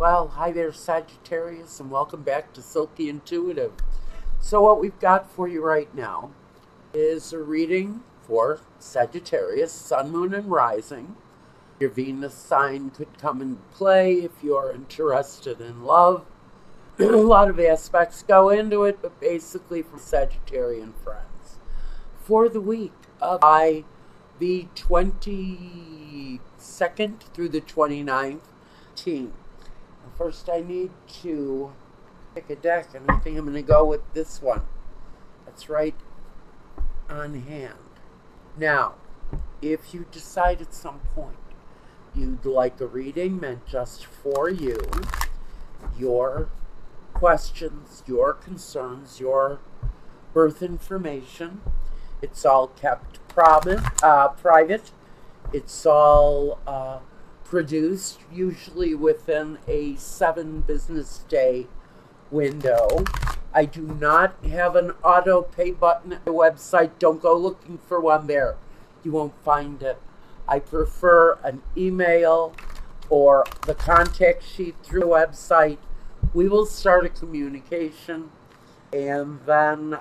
Well, hi there, Sagittarius, and welcome back to Silky Intuitive. So what we've got for you right now is a reading for Sagittarius, Sun, Moon, and Rising. Your Venus sign could come into play if you're interested in love. A lot of aspects go into it, but basically for Sagittarian friends. For the week of the 22nd through the 29th, First, I need to pick a deck, and I think I'm going to go with this one. That's right on hand. Now, if you decide at some point you'd like a reading meant just for you, your questions, your concerns, your birth information, it's all kept private. It's all produced usually within a 7 business day window. I do not have an auto pay button at the website. Don't go looking for one there. You won't find it. I prefer an email or the contact sheet through the website. We will start a communication, and then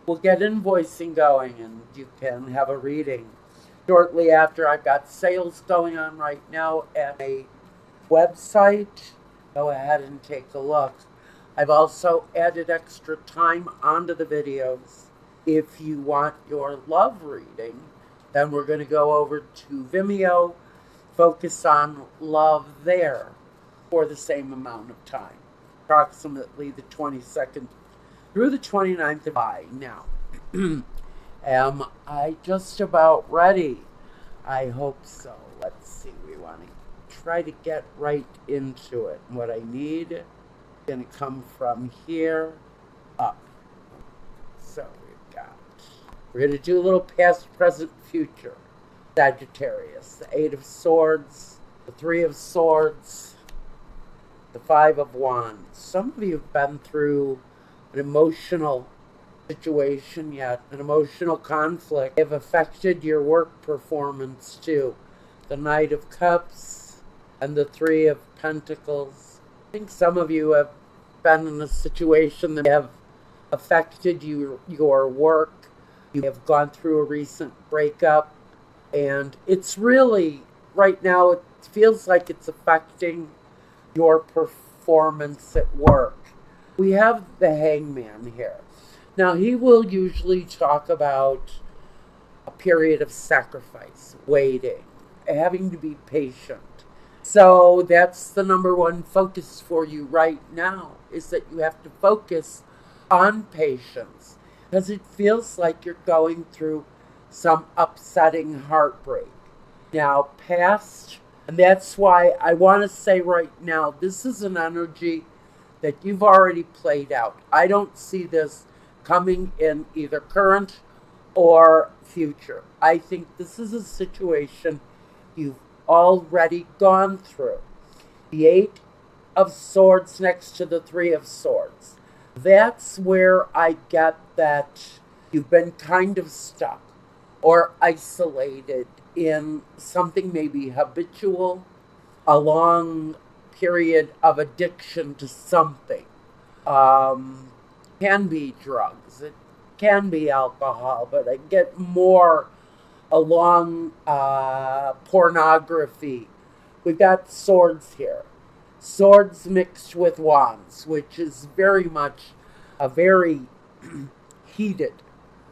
we'll get invoicing going, and you can have a reading. Shortly after, I've got sales going on right now at a website. Go ahead and take a look. I've also added extra time onto the videos. If you want your love reading, then we're going to go over to Vimeo, focus on love there for the same amount of time, approximately the 22nd through the 29th of July. Now, am I just about ready? I hope so. Let's see. We want to try to get right into it. What I need is going to come from here up. So we're going to do a little past, present, future. Sagittarius, the 8 of Swords, the 3 of Swords, the 5 of Wands. Some of you have been through an emotional situation yet, an emotional conflict have affected your work performance too. The Knight of Cups and the 3 of Pentacles. I think some of you have been in a situation that have affected your work. You have gone through a recent breakup, and it's really, right now, it feels like it's affecting your performance at work. We have the Hangman here. Now, he will usually talk about a period of sacrifice, waiting, having to be patient. So that's the number one focus for you right now, is that you have to focus on patience, because it feels like you're going through some upsetting heartbreak. Now, past, and that's why I want to say right now, this is an energy that you've already played out. I don't see this coming in either current or future. I think this is a situation you've already gone through. The 8 of Swords next to the 3 of Swords. That's where I get that you've been kind of stuck or isolated in something maybe habitual, a long period of addiction to something. Can be drugs, it can be alcohol, but I get more along pornography. We've got swords here. Swords mixed with wands, which is very much a very heated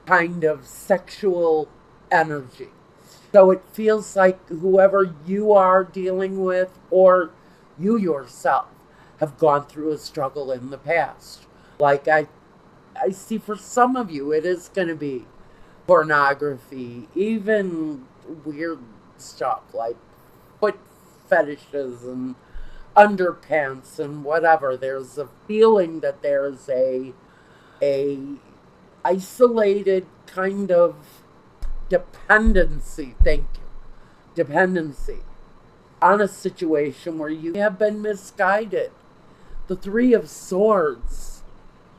kind of sexual energy. So it feels like whoever you are dealing with, or you yourself, have gone through a struggle in the past. Like I see for some of you, it is going to be pornography, even weird stuff like foot fetishes and underpants and whatever. There's a feeling that there's a isolated kind of dependency, dependency on a situation where you have been misguided. The 3 of Swords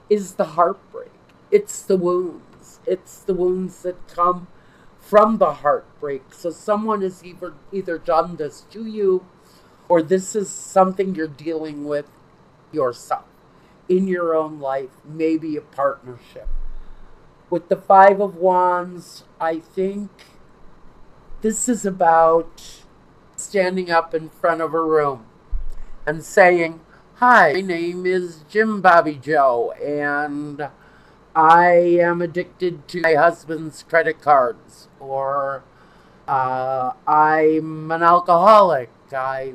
is the heartbreak. It's the wounds. It's the wounds that come from the heartbreak. So someone has either done this to you, or this is something you're dealing with yourself in your own life, maybe a partnership. With the Five of Wands, I think this is about standing up in front of a room and saying, "Hi, my name is Jim Bobby Joe, and I am addicted to my husband's credit cards," or "I'm an alcoholic. I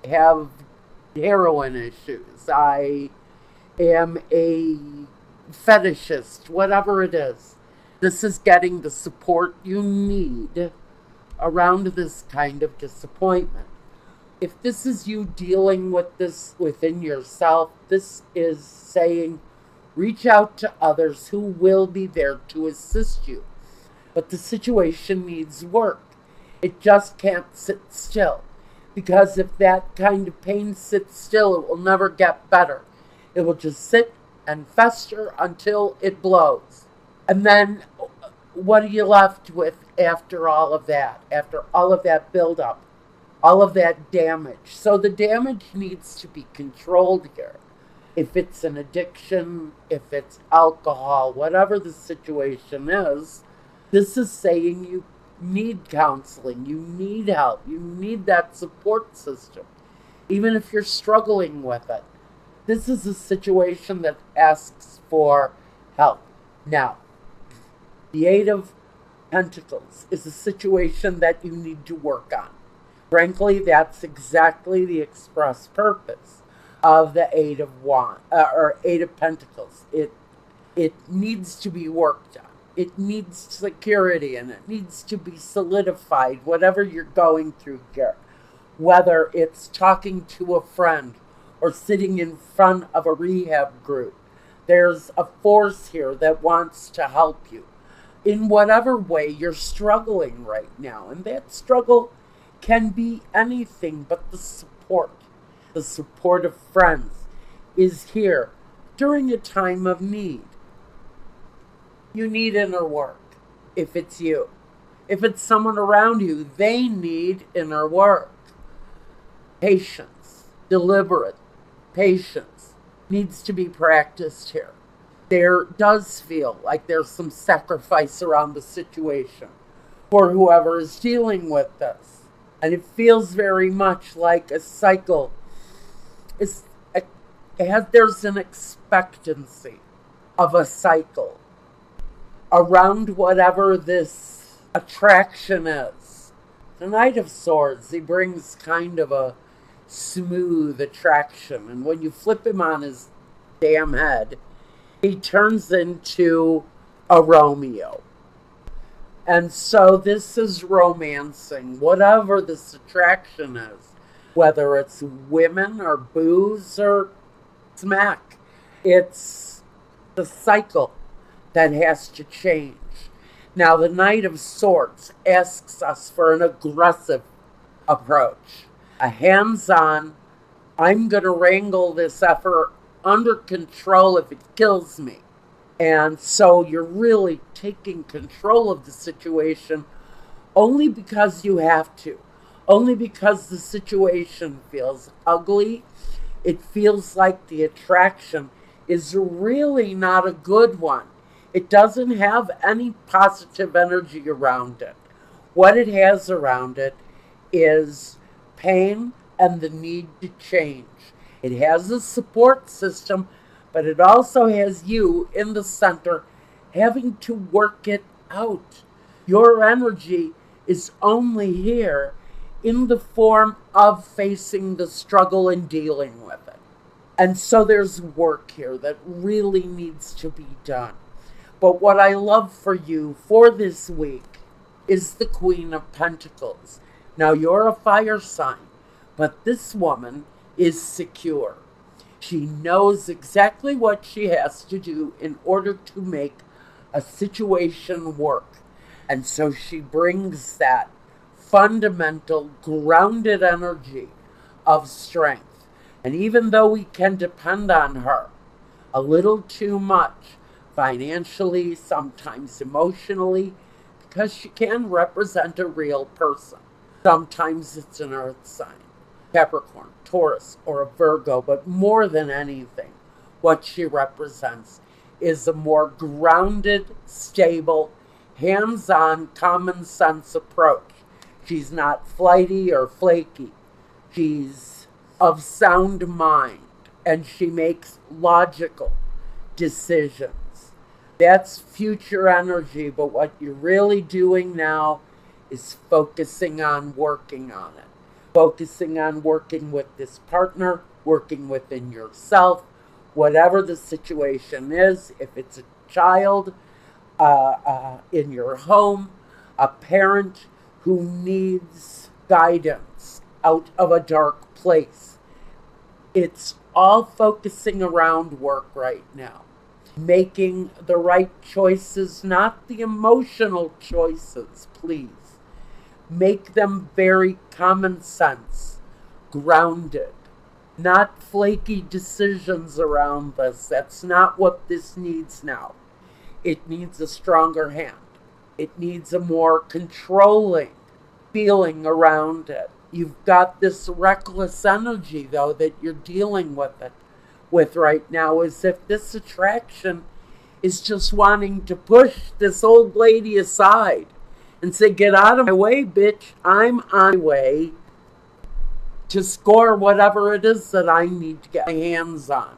have heroin issues. I am a fetishist," whatever it is. This is getting the support you need around this kind of disappointment. If this is you dealing with this within yourself, this is saying reach out to others who will be there to assist you. But the situation needs work. It just can't sit still. Because if that kind of pain sits still, it will never get better. It will just sit and fester until it blows. And then what are you left with after all of that? After all of that buildup, all of that damage. So the damage needs to be controlled here. If it's an addiction, if it's alcohol, whatever the situation is, this is saying you need counseling, you need help, you need that support system, even if you're struggling with it. This is a situation that asks for help. Now, the Eight of Pentacles is a situation that you need to work on. Frankly, that's exactly the express purpose of the Eight of Pentacles. It needs to be worked on. It needs security, and it needs to be solidified, whatever you're going through here. Whether it's talking to a friend or sitting in front of a rehab group, there's a force here that wants to help you in whatever way you're struggling right now. And that struggle can be anything, but the support of friends is here during a time of need. You need inner work if it's you. If it's someone around you, they need inner work. Patience, deliberate patience needs to be practiced here. There does feel like there's some sacrifice around the situation for whoever is dealing with this. And it feels very much like a cycle. There's an expectancy of a cycle around whatever this attraction is. The Knight of Swords, he brings kind of a smooth attraction. And when you flip him on his damn head, he turns into a Romeo. And so this is romancing whatever this attraction is, whether it's women or booze or smack. It's the cycle that has to change. Now, the Knight of Swords asks us for an aggressive approach, a hands-on, I'm going to wrangle this effort under control if it kills me. And so you're really taking control of the situation only because you have to. Only because the situation feels ugly. It feels like the attraction is really not a good one. It doesn't have any positive energy around it. What it has around it is pain and the need to change. It has a support system, but it also has you in the center having to work it out. Your energy is only here in the form of facing the struggle and dealing with it. And so there's work here that really needs to be done. But what I love for you for this week is the Queen of Pentacles. Now, you're a fire sign, but this woman is secure. She knows exactly what she has to do in order to make a situation work. And so she brings that fundamental, grounded energy of strength. And even though we can depend on her a little too much, financially, sometimes emotionally, because she can represent a real person. Sometimes it's an earth sign. Capricorn, Taurus, or a Virgo, but more than anything, what she represents is a more grounded, stable, hands-on, common sense approach. She's not flighty or flaky. She's of sound mind, and she makes logical decisions. That's future energy, but what you're really doing now is focusing on working on it. Focusing on working with this partner, working within yourself, whatever the situation is. If it's a child in your home, a parent who needs guidance out of a dark place. It's all focusing around work right now. Making the right choices, not the emotional choices, please. Make them very common sense, grounded, not flaky decisions around this. That's not what this needs now. It needs a stronger hand. It needs a more controlling feeling around it. You've got this reckless energy, though, that you're dealing with right now, as if this attraction is just wanting to push this old lady aside and say, get out of my way, bitch. I'm on my way to score whatever it is that I need to get my hands on.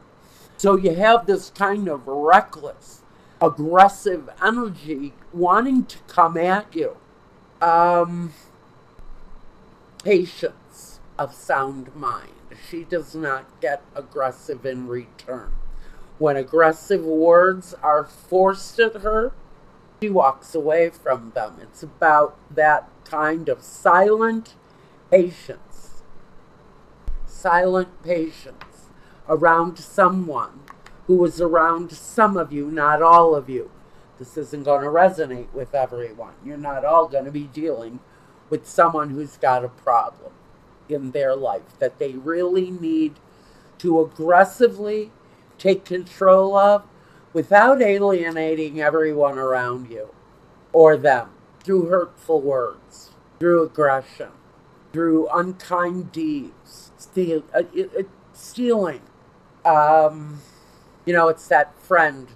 So you have this kind of reckless, aggressive energy wanting to come at you. Patience of sound mind. She does not get aggressive in return. When aggressive words are forced at her, she walks away from them. It's about that kind of silent patience. Silent patience around someone who is around some of you, not all of you. This isn't going to resonate with everyone. You're not all going to be dealing with someone who's got a problem in their life that they really need to aggressively take control of without alienating everyone around you or them through hurtful words, through aggression, through unkind deeds, stealing. It's that friend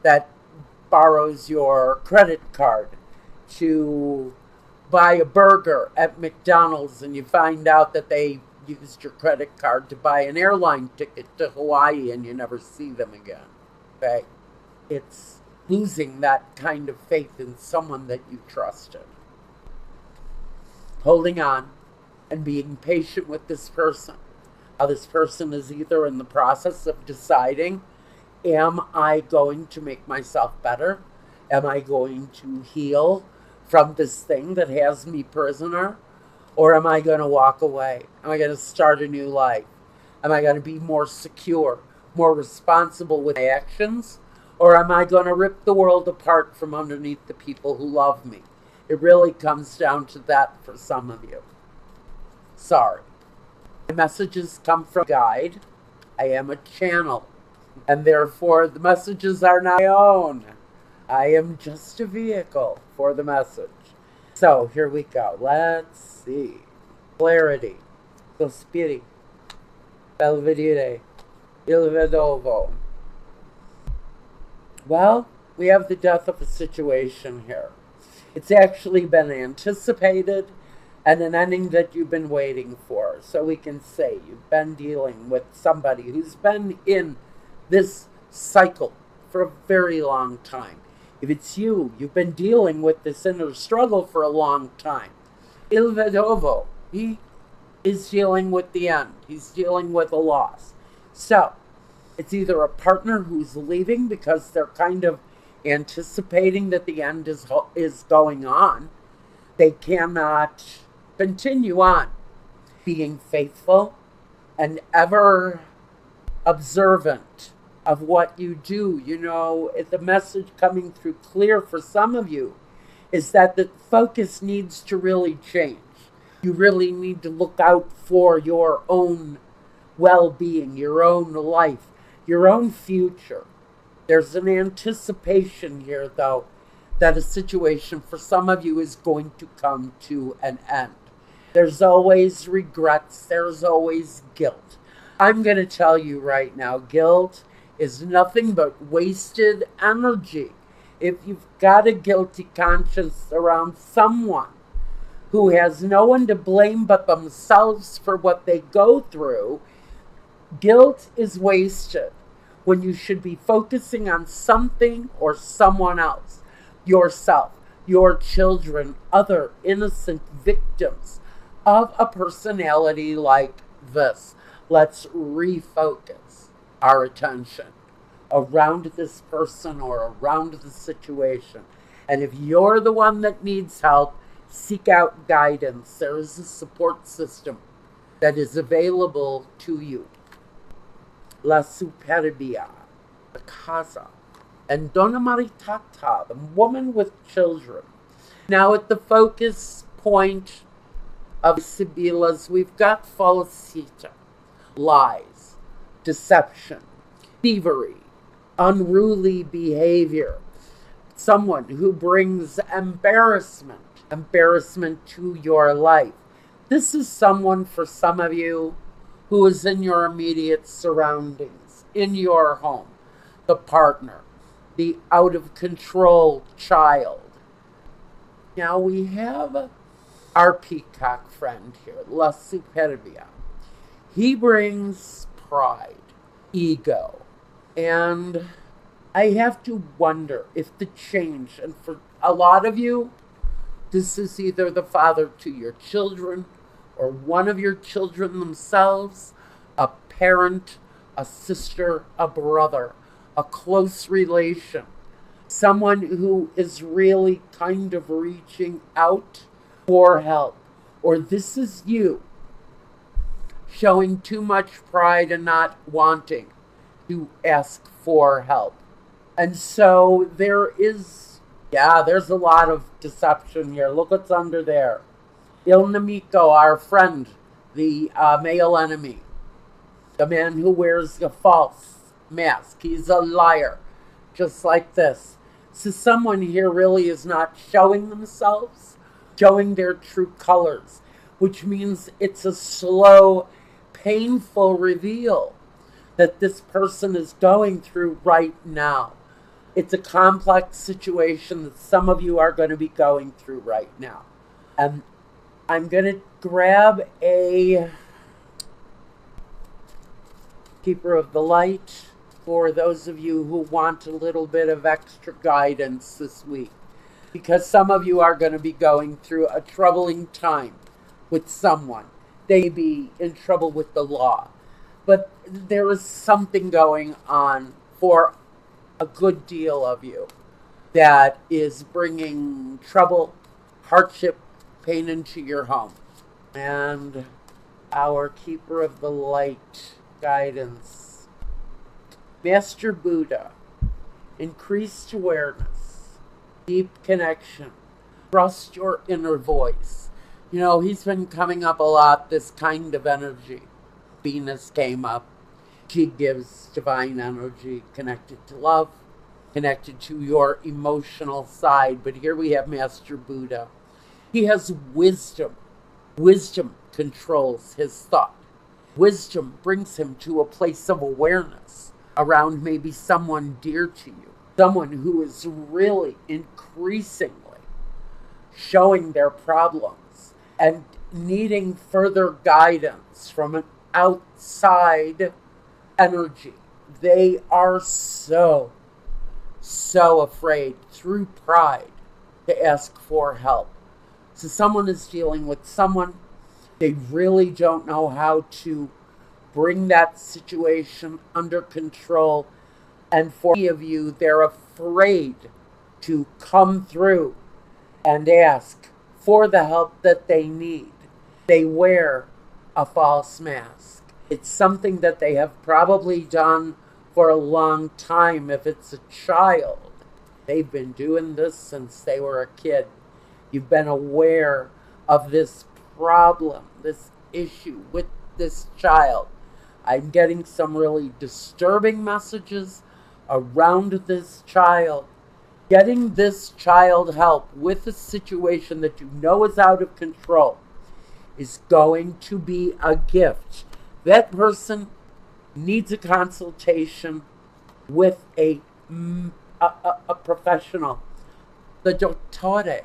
that borrows your credit card to buy a burger at McDonald's, and you find out that they used your credit card to buy an airline ticket to Hawaii, and you never see them again. Okay? It's losing that kind of faith in someone that you trusted. Holding on and being patient with this person. This person is either in the process of deciding, am I going to make myself better? Am I going to heal from this thing that has me prisoner? Or am I going to walk away? Am I going to start a new life? Am I going to be more secure, more responsible with my actions? Or am I going to rip the world apart from underneath the people who love me? It really comes down to that for some of you. Sorry. My messages come from a guide. I am a channel, and therefore the messages are not my own. I am just a vehicle for the message. So here we go. Let's see. Clarity. Sospiri. Belvedere. Il vedovo. Well, we have the death of a situation here. It's actually been anticipated and an ending that you've been waiting for. So we can say you've been dealing with somebody who's been in this cycle for a very long time. If it's you, you've been dealing with this inner struggle for a long time. Il vedovo, he is dealing with the end. He's dealing with a loss. So it's either a partner who's leaving because they're kind of anticipating that the end is going on. They cannot continue on being faithful and ever observant of what you do. The message coming through clear for some of you is that the focus needs to really change. You really need to look out for your own well-being, your own life, your own future. There's an anticipation here, though, that a situation for some of you is going to come to an end. There's always regrets. There's always guilt. I'm going to tell you right now, guilt is nothing but wasted energy. If you've got a guilty conscience around someone who has no one to blame but themselves for what they go through, guilt is wasted when you should be focusing on something or someone else, yourself, your children, other innocent victims of a personality like this. Let's refocus our attention around this person or around the situation. And if you're the one that needs help, seek out guidance. There is a support system that is available to you. La superbia, the casa, and Donna Maritata, the woman with children. Now at the focus point of Sibila's, we've got falsita, lies, deception, thievery, unruly behavior, someone who brings embarrassment to your life. This is someone, for some of you, who is in your immediate surroundings, in your home, the partner, the out-of-control child. Now we have our peacock friend here, La Superbia. He brings pride, ego, and I have to wonder if the change, and for a lot of you, this is either the father to your children or one of your children themselves, a parent, a sister, a brother, a close relation, someone who is really kind of reaching out for help. Or this is you showing too much pride and not wanting to ask for help. And so there's a lot of deception here. Look what's under there. Il Nemico, our friend, the male enemy, the man who wears a false mask. He's a liar, just like this. So someone here really is not showing themselves, showing their true colors, which means it's a slow, painful reveal that this person is going through right now. It's a complex situation that some of you are going to be going through right now. And I'm going to grab a Keeper of the Light for those of you who want a little bit of extra guidance this week. Because some of you are going to be going through a troubling time with someone. They may be in trouble with the law. But there is something going on for a good deal of you that is bringing trouble, hardship, pain into your home. And our Keeper of the Light guidance. Master Buddha, increased awareness, deep connection, trust your inner voice. You know, he's been coming up a lot, this kind of energy. Venus came up. She gives divine energy connected to love, connected to your emotional side. But here we have Master Buddha. He has wisdom. Wisdom controls his thought. Wisdom brings him to a place of awareness around maybe someone dear to you. Someone who is really increasingly showing their problems and needing further guidance from an outside energy. They are so afraid through pride to ask for help. So someone is dealing with someone, they really don't know how to bring that situation under control. And for many of you, they're afraid to come through and ask for the help that they need. They wear a false mask. It's something that they have probably done for a long time. If it's a child, they've been doing this since they were a kid. You've been aware of this problem, this issue with this child. I'm getting some really disturbing messages around this child. Getting this child help with a situation that you know is out of control is going to be a gift. That person needs a consultation with a professional. The dottore.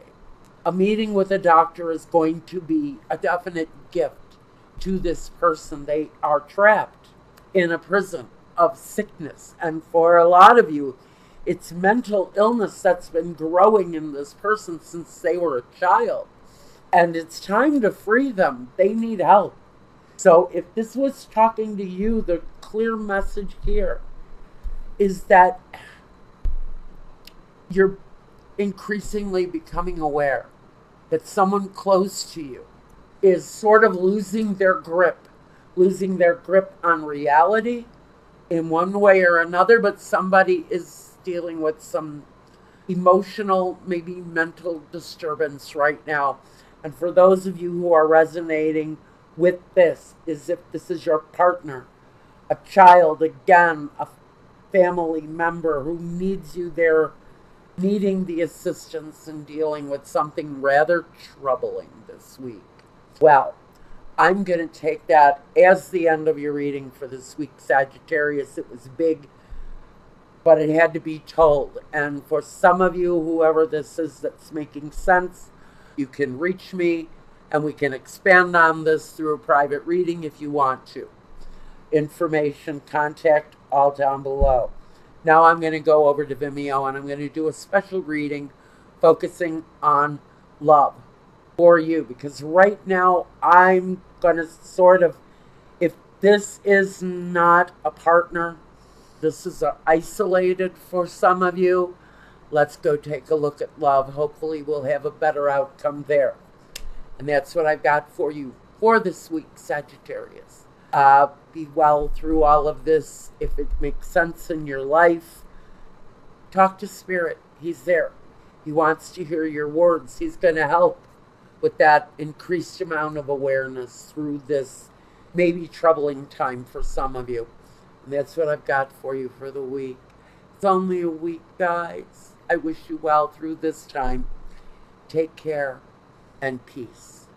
A meeting with a doctor is going to be a definite gift to this person. They are trapped in a prison of sickness. And for a lot of you, it's mental illness that's been growing in this person since they were a child. And it's time to free them. They need help. So if this was talking to you, the clear message here is that you're increasingly becoming aware that someone close to you is sort of losing their grip on reality in one way or another, but somebody is dealing with some emotional, maybe mental disturbance right now. And for those of you who are resonating with this, as if this is your partner, a child, again, a family member who needs you there, needing the assistance and dealing with something rather troubling this week. Well, I'm going to take that as the end of your reading for this week, Sagittarius. It was big, but it had to be told. And for some of you, whoever this is that's making sense, you can reach me and we can expand on this through a private reading if you want to. Information, contact, all down below. Now I'm going to go over to Vimeo and I'm going to do a special reading focusing on love for you. Because right now I'm going to sort of, if this is not a partner, this is isolated for some of you, let's go take a look at love. Hopefully we'll have a better outcome there. And that's what I've got for you for this week, Sagittarius. Be well through all of this. If it makes sense in your life, talk to Spirit. He's there. He wants to hear your words. He's going to help with that increased amount of awareness through this maybe troubling time for some of you. And that's what I've got for you for the week. It's only a week, guys. I wish you well through this time. Take care and peace.